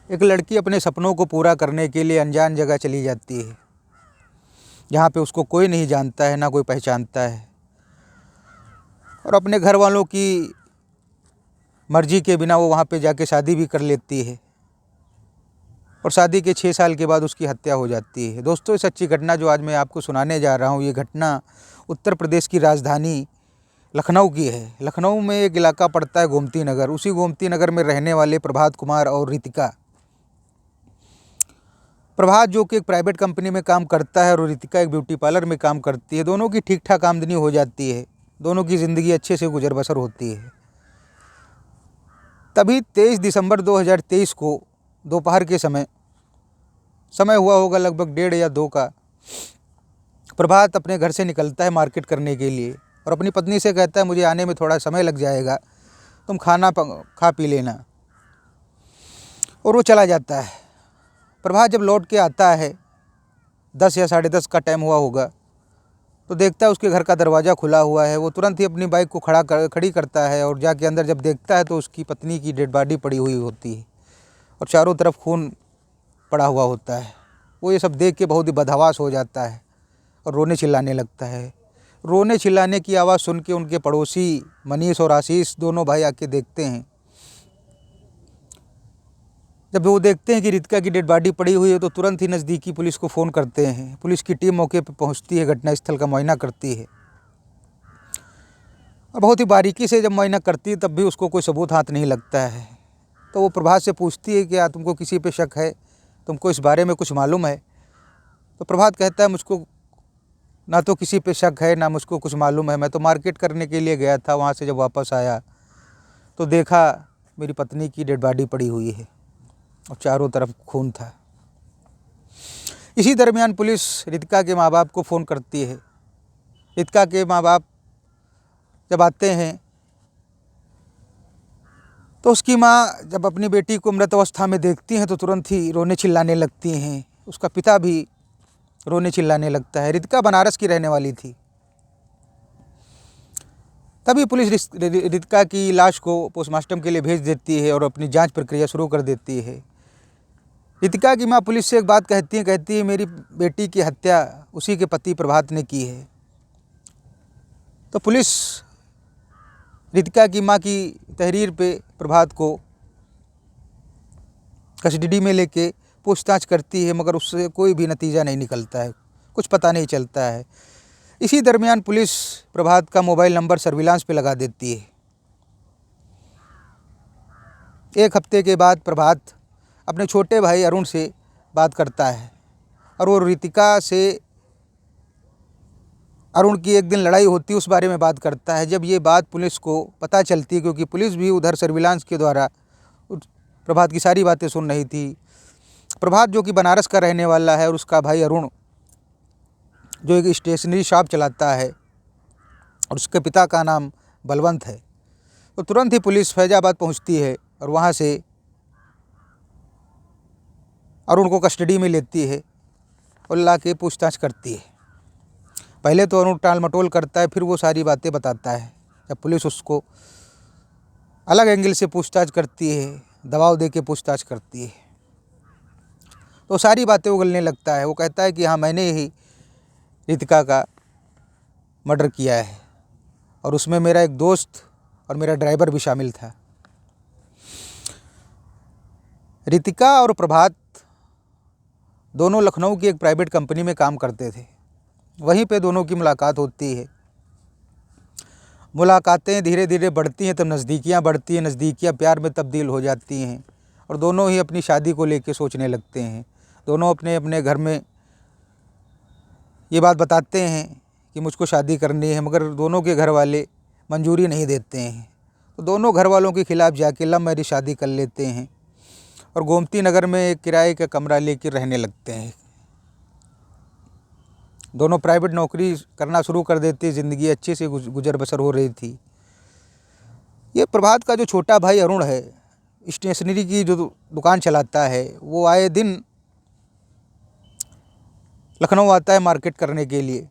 एक लड़की अपने सपनों को पूरा करने के लिए अनजान जगह चली जाती है, जहाँ पे उसको कोई नहीं जानता है, ना कोई पहचानता है, और अपने घर वालों की मर्जी के बिना वो वहाँ पे जाके शादी भी कर लेती है, और शादी के 6 साल के बाद उसकी हत्या हो जाती है। दोस्तों, इस सच्ची घटना जो आज मैं आपको सुनाने जा रहा हूँ, ये घटना उत्तर प्रदेश की राजधानी लखनऊ की है। लखनऊ में एक इलाका पड़ता है गोमती नगर। उसी गोमती नगर में रहने वाले प्रभात कुमार और रितिका, प्रभात जो कि एक प्राइवेट कंपनी में काम करता है और रितिका एक ब्यूटी पार्लर में काम करती है, दोनों की ठीक ठाक आमदनी हो जाती है, दोनों की ज़िंदगी अच्छे से गुजर बसर होती है। तभी 23 दिसंबर 2023 को दोपहर के समय हुआ होगा लगभग 1:30 या 2 का, प्रभात अपने घर से निकलता है मार्केट करने के लिए और अपनी पत्नी से कहता है, मुझे आने में थोड़ा समय लग जाएगा, तुम खाना खा पी लेना, और वो चला जाता है। प्रभात जब लौट के आता है, 10 या 10:30 का टाइम हुआ होगा, तो देखता है उसके घर का दरवाज़ा खुला हुआ है। वो तुरंत ही अपनी बाइक को खड़ी करता है और जाके अंदर जब देखता है तो उसकी पत्नी की डेड बॉडी पड़ी हुई होती है और चारों तरफ खून पड़ा हुआ होता है। वो ये सब देख के बहुत ही बदहवास हो जाता है और रोने चिल्लाने लगता है। रोने चिल्लाने की आवाज़ सुन के उनके पड़ोसी मनीष और आशीष दोनों भाई आके देखते हैं। जब वो देखते हैं कि रितिका की डेड बॉडी पड़ी हुई है तो तुरंत ही नज़दीकी पुलिस को फ़ोन करते हैं। पुलिस की टीम मौके पर पहुंचती है, घटनास्थल का मुआयना करती है और बहुत ही बारीकी से जब मुआयना करती है तब भी उसको कोई सबूत हाथ नहीं लगता है। तो वो प्रभात से पूछती है, क्या तुमको किसी पे शक है, तुमको इस बारे में कुछ मालूम है? तो प्रभात कहता है, मुझको ना तो किसी पे शक है, ना मुझको कुछ मालूम है। मैं तो मार्केट करने के लिए गया था, वहाँ से जब वापस आया तो देखा मेरी पत्नी की डेड बॉडी पड़ी हुई है और चारों तरफ खून था। इसी दरमियान पुलिस रितिका के माँ बाप को फ़ोन करती है। रितिका के माँ बाप जब आते हैं तो उसकी माँ जब अपनी बेटी को मृत अवस्था में देखती हैं तो तुरंत ही रोने चिल्लाने लगती हैं। उसका पिता भी रोने चिल्लाने लगता है। रितिका बनारस की रहने वाली थी। तभी पुलिस रितिका की लाश को पोस्टमार्टम के लिए भेज देती है और अपनी जांच प्रक्रिया शुरू कर देती है। रितिका की माँ पुलिस से एक बात कहती है, मेरी बेटी की हत्या उसी के पति प्रभात ने की है। तो पुलिस रितिका की माँ की तहरीर पे प्रभात को कस्टडी में लेके पूछताछ करती है, मगर उससे कोई भी नतीजा नहीं निकलता है, कुछ पता नहीं चलता है। इसी दरमियान पुलिस प्रभात का मोबाइल नंबर सर्विलांस पे लगा देती है। एक हफ्ते के बाद प्रभात अपने छोटे भाई अरुण से बात करता है और वो रितिका से अरुण की एक दिन लड़ाई होती है उस बारे में बात करता है। जब ये बात पुलिस को पता चलती है, क्योंकि पुलिस भी उधर सर्विलांस के द्वारा प्रभात की सारी बातें सुन रही थी। प्रभात जो कि बनारस का रहने वाला है और उसका भाई अरुण जो एक स्टेशनरी शॉप चलाता है और उसके पिता का नाम बलवंत है, तो तुरंत ही पुलिस फैजाबाद पहुंचती है और वहां से अरुण को कस्टडी में लेती है और ला के पूछताछ करती है। पहले तो अरुण टाल मटोल करता है, फिर वो सारी बातें बताता है। जब पुलिस उसको अलग एंगल से पूछताछ करती है, दबाव दे के पूछताछ करती है, तो सारी बातें उगलने लगता है। वो कहता है कि हाँ, मैंने ही रितिका का मर्डर किया है और उसमें मेरा एक दोस्त और मेरा ड्राइवर भी शामिल था। रितिका और प्रभात दोनों लखनऊ की एक प्राइवेट कंपनी में काम करते थे। वहीं पे दोनों की मुलाकात होती है। मुलाकातें धीरे धीरे बढ़ती हैं, तब नज़दीकियाँ बढ़ती हैं, नज़दीकियाँ प्यार में तब्दील हो जाती हैं और दोनों ही अपनी शादी को लेके सोचने लगते हैं। दोनों अपने अपने घर में ये बात बताते हैं कि मुझको शादी करनी है, मगर दोनों के घर वाले मंजूरी नहीं देते हैं। तो दोनों घर वालों के खिलाफ़ जाके लव मैरिज शादी कर लेते हैं और गोमती नगर में एक किराए का कमरा लेकर रहने लगते हैं। दोनों प्राइवेट नौकरी करना शुरू कर देते, ज़िंदगी अच्छे से गुजर बसर हो रही थी। ये प्रभात का जो छोटा भाई अरुण है, स्टेशनरी की जो दुकान चलाता है, वो आए दिन लखनऊ आता है मार्केट करने के लिए,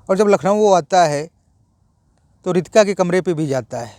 और जब लखनऊ वो आता है तो रितिका के कमरे पे भी जाता है।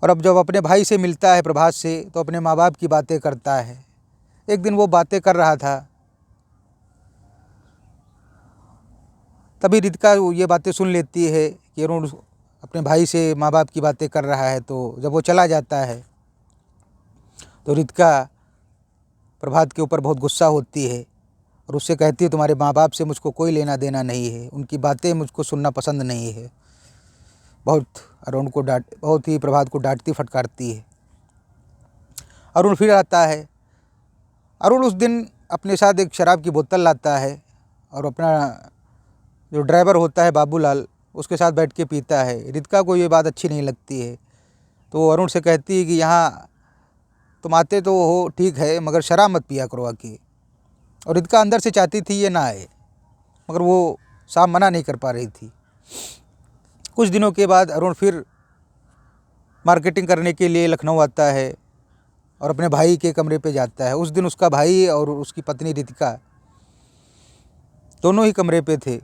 और अब जब अपने भाई से मिलता है प्रभात से तो अपने माँ बाप की बातें करता है। एक दिन वो बातें कर रहा था, तभी रितिका ये बातें सुन लेती है कि अरुण अपने भाई से माँ बाप की बातें कर रहा है। तो जब वो चला जाता है तो रितिका प्रभात के ऊपर बहुत गुस्सा होती है और उससे कहती है तुम्हारे माँ बाप से मुझको कोई लेना देना नहीं है, उनकी बातें मुझको सुनना पसंद नहीं है। बहुत ही प्रभात को डांटती फटकारती है। अरुण फिर आता है। अरुण उस दिन अपने साथ एक शराब की बोतल लाता है और अपना जो ड्राइवर होता है बाबूलाल उसके साथ बैठ के पीता है। रितिका को ये बात अच्छी नहीं लगती है, तो वो अरुण से कहती है कि यहाँ तुम आते तो हो ठीक है, मगर शराब मत पिया करो आके। और रितिका अंदर से चाहती थी ये ना आए, मगर वो साहब मना नहीं कर पा रही थी। कुछ दिनों के बाद अरुण फिर मार्केटिंग करने के लिए लखनऊ आता है और अपने भाई के कमरे पे जाता है। उस दिन उसका भाई और उसकी पत्नी रितिका दोनों ही कमरे पे थे।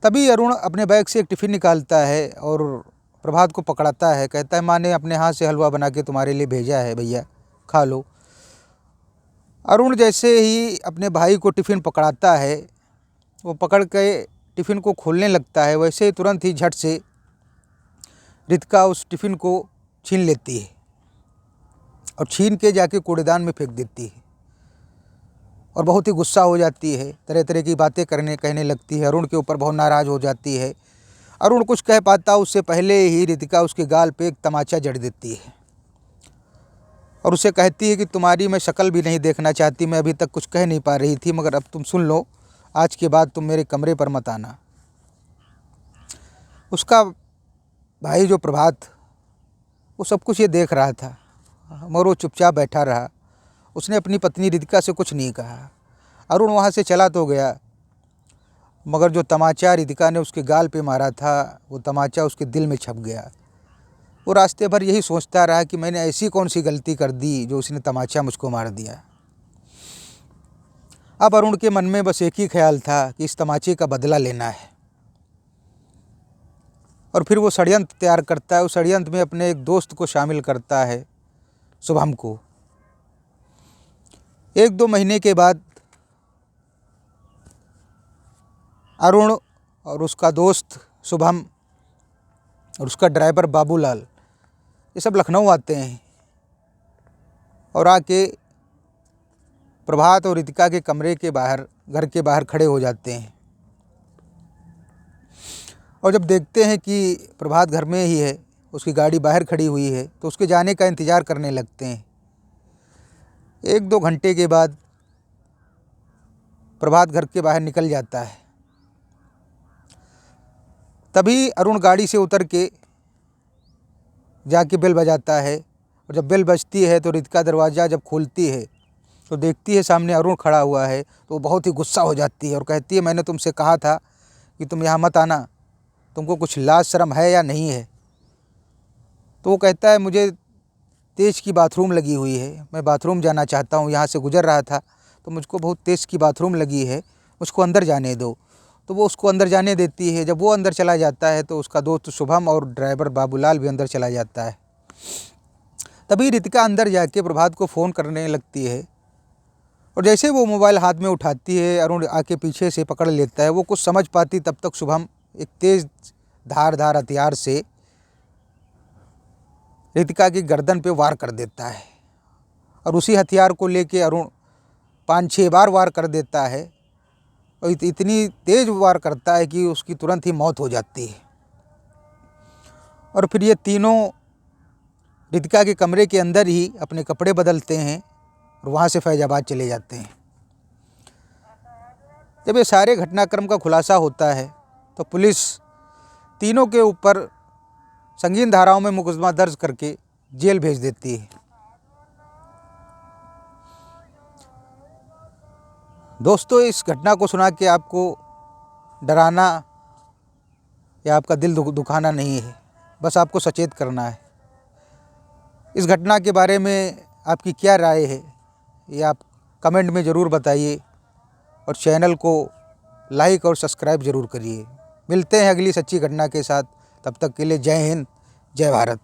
तभी अरुण अपने बैग से एक टिफ़िन निकालता है और प्रभात को पकड़ाता है। कहता है माँ ने अपने हाथ से हलवा बना के तुम्हारे लिए भेजा है, भैया खा लो। अरुण जैसे ही अपने भाई को टिफ़िन पकड़ाता है, वो पकड़ के टिफ़िन को खोलने लगता है, वैसे ही तुरंत ही झट से रितिका उस टिफ़िन को छीन लेती है और छीन के जाके कूड़ेदान में फेंक देती है और बहुत ही गुस्सा हो जाती है। तरह तरह की बातें कहने लगती है। अरुण के ऊपर बहुत नाराज़ हो जाती है। अरुण कुछ कह पाता उससे पहले ही रितिका उसके गाल पे एक तमाचा जड़ देती है और उसे कहती है कि तुम्हारी मैं शक्ल भी नहीं देखना चाहती। मैं अभी तक कुछ कह नहीं पा रही थी, मगर अब तुम सुन लो, आज के बाद तुम मेरे कमरे पर मत आना। उसका भाई जो प्रभात, वो सब कुछ ये देख रहा था, मगर वो चुपचाप बैठा रहा। उसने अपनी पत्नी रितिका से कुछ नहीं कहा। अरुण वहाँ से चला तो गया, मगर जो तमाचा रितिका ने उसके गाल पे मारा था, वो तमाचा उसके दिल में छप गया। वो रास्ते भर यही सोचता रहा कि मैंने ऐसी कौन सी गलती कर दी जो उसने तमाचा मुझको मार दिया। अब अरुण के मन में बस एक ही ख्याल था कि इस तमाचे का बदला लेना है। और फिर वो षड्यंत्र तैयार करता है। उस षड्यंत्र में अपने एक दोस्त को शामिल करता है, शुभम को। 1-2 महीने के बाद अरुण और उसका दोस्त शुभम और उसका ड्राइवर बाबूलाल, ये सब लखनऊ आते हैं और आके प्रभात और रितिका के कमरे के बाहर, घर के बाहर खड़े हो जाते हैं। और जब देखते हैं कि प्रभात घर में ही है, उसकी गाड़ी बाहर खड़ी हुई है, तो उसके जाने का इंतज़ार करने लगते हैं। 1-2 घंटे के बाद प्रभात घर के बाहर निकल जाता है। तभी अरुण गाड़ी से उतर के जाके बेल बजाता है और जब बेल बजती है तो रितिका दरवाज़ा जब खोलती है तो देखती है सामने अरुण खड़ा हुआ है, तो वो बहुत ही गुस्सा हो जाती है और कहती है मैंने तुमसे कहा था कि तुम यहाँ मत आना, तुमको कुछ लाज शर्म है या नहीं है। तो वो कहता है मुझे तेज़ की बाथरूम लगी हुई है, मैं बाथरूम जाना चाहता हूँ, यहाँ से गुजर रहा था तो मुझको बहुत तेज़ की बाथरूम लगी है, मुझको अंदर जाने दो। तो वो उसको अंदर जाने देती है। जब वो अंदर चला जाता है तो उसका दोस्त शुभम और ड्राइवर बाबूलाल भी अंदर चला जाता है। तभी रितिका अंदर जाके प्रभात को फ़ोन करने लगती है और जैसे वो मोबाइल हाथ में उठाती है, अरुण आके पीछे से पकड़ लेता है। वो कुछ समझ पाती तब तक शुभम एक तेज़ धारदार हथियार से रितिका की गर्दन पे वार कर देता है और उसी हथियार को लेके अरुण 5-6 बार वार कर देता है और इतनी तेज़ वार करता है कि उसकी तुरंत ही मौत हो जाती है। और फिर ये तीनों रितिका के कमरे के अंदर ही अपने कपड़े बदलते हैं और वहाँ से फैज़ाबाद चले जाते हैं। जब ये सारे घटनाक्रम का खुलासा होता है तो पुलिस तीनों के ऊपर संगीन धाराओं में मुकदमा दर्ज करके जेल भेज देती है। दोस्तों, इस घटना को सुना के आपको डराना या आपका दिल दुखाना नहीं है, बस आपको सचेत करना है। इस घटना के बारे में आपकी क्या राय है, ये आप कमेंट में ज़रूर बताइए और चैनल को लाइक और सब्सक्राइब ज़रूर करिए। मिलते हैं अगली सच्ची घटना के साथ, तब तक के लिए जय हिंद, जय भारत।